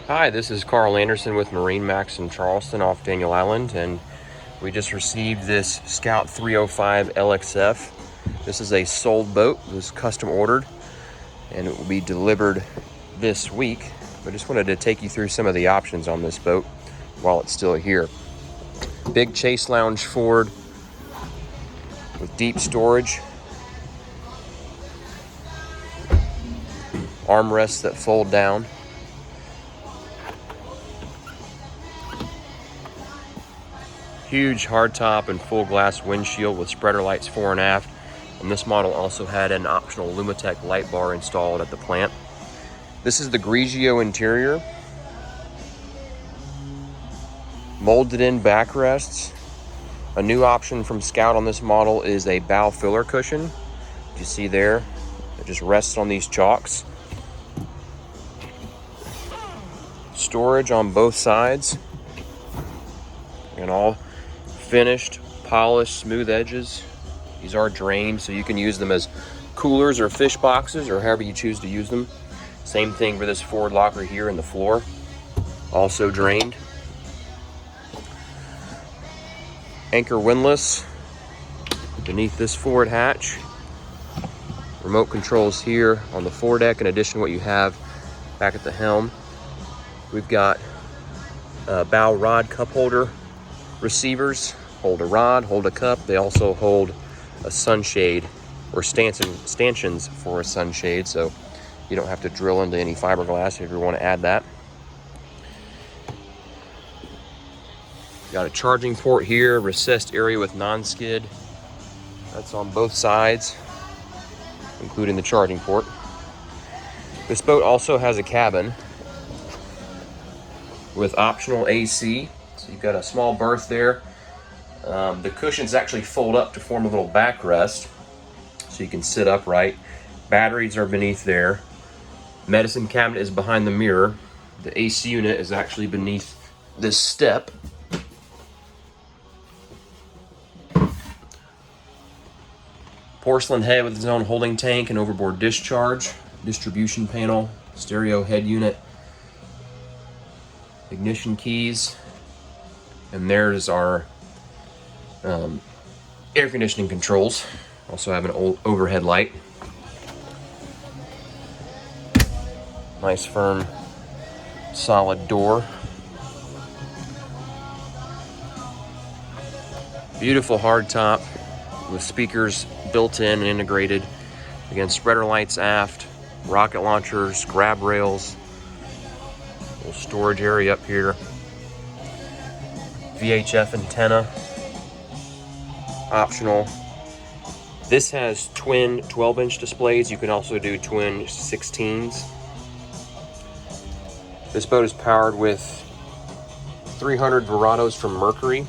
Hi, this is Carl Anderson with MarineMax in Charleston off Daniel Island, and we just received this Scout 305 LXF. This is a sold boat. It was custom ordered and it will be delivered this week. I just wanted to take you through some of the options on this boat while it's still here. Big chase lounge forward with deep storage, armrests that fold down, huge hardtop and full glass windshield with spreader lights fore and aft. And this model also had an optional Lumitec light bar installed at the plant. This is the Grigio interior. Molded in backrests. A new option from Scout on this model is a bow filler cushion. You see there, it just rests on these chocks. Storage on both sides. And all finished, polished, smooth edges. These are drained, so you can use them as coolers or fish boxes or however you choose to use them. Same thing for this forward locker here in the floor. Also drained. Anchor windlass beneath this forward hatch. Remote controls here on the foredeck in addition to what you have back at the helm. We've got bow rod cup holder receivers. Hold a rod, hold a cup. They also hold a sunshade or stanchions for a sunshade, so you don't have to drill into any fiberglass if you want to add that. Got a charging port here, recessed area with non-skid. That's on both sides, including the charging port. This boat also has a cabin with optional AC. So you've got a small berth there. The cushions actually fold up to form a little backrest, so you can sit upright. Batteries are beneath there. Medicine cabinet is behind the mirror. The AC unit is actually beneath this step. Porcelain head with its own holding tank and overboard discharge. Distribution panel, stereo head unit, ignition keys, and there's our air conditioning controls. Also have an old overhead light. Nice firm solid door. Beautiful hardtop with speakers built in and integrated. Again, spreader lights aft, rocket launchers, grab rails, little storage area up here, VHF antenna, optional. This has twin 12-inch displays. You can also do twin 16s. This boat is powered with 300 Verados from Mercury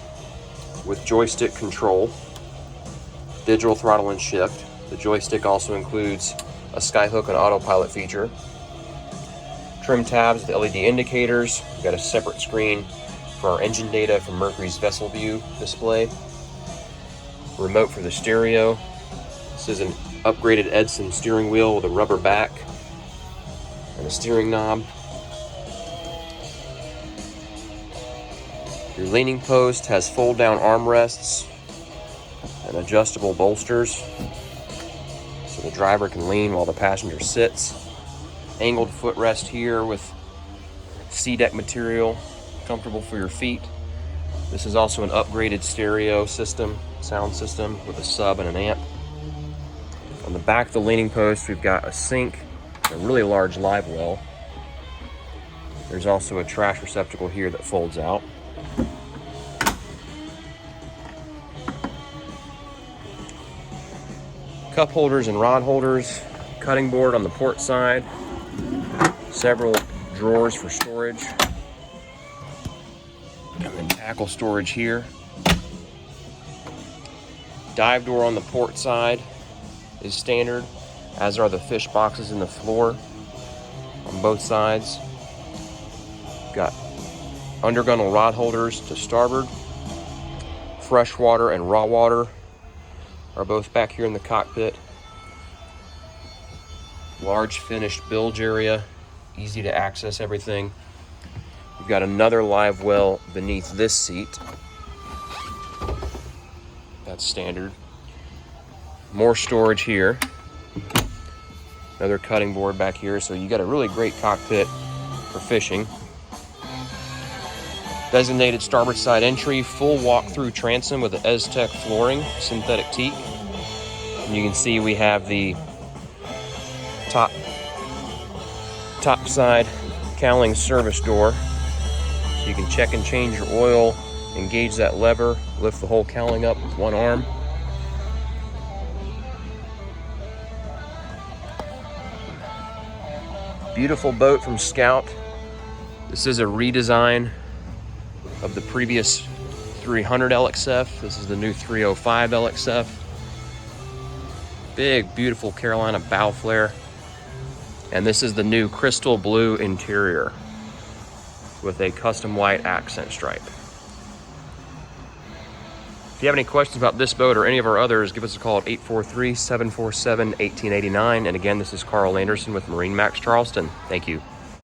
with joystick control, digital throttle and shift. The joystick also includes a skyhook and autopilot feature. Trim tabs with LED indicators. We've got a separate screen for our engine data from Mercury's Vessel View display. Remote for the stereo. This is an upgraded Edson steering wheel with a rubber back and a steering knob. Your leaning post has fold-down armrests and adjustable bolsters, so the driver can lean while the passenger sits. Angled footrest here with C-deck material, comfortable for your feet. This is also an upgraded stereo system, sound system with a sub and an amp. On the back of the leaning post, we've got a sink, a really large live well. There's also a trash receptacle here that folds out. Cup holders and rod holders, cutting board on the port side, several drawers for storage, and then tackle storage here. Dive door on the port side is standard, as are the fish boxes in the floor on both sides. Got undergunnel rod holders to starboard. Freshwater and raw water are both back here in the cockpit. Large finished bilge area, easy to access everything. You've got another live well beneath this seat. That's standard. More storage here. Another cutting board back here. So you got a really great cockpit for fishing. Designated starboard side entry, full walk-through transom with the Aztec flooring, synthetic teak. And you can see we have the top side cowling service door. So you can check and change your oil, engage that lever, lift the whole cowling up with one arm. Beautiful boat from Scout. This is a redesign of the previous 300 LXF. This is the new 305 LXF. Big, beautiful Carolina bow flare. And this is the new crystal blue interior with a custom white accent stripe. If you have any questions about this boat or any of our others, give us a call at 843-747-1889. And again, this is Carl Anderson with MarineMax Charleston. Thank you.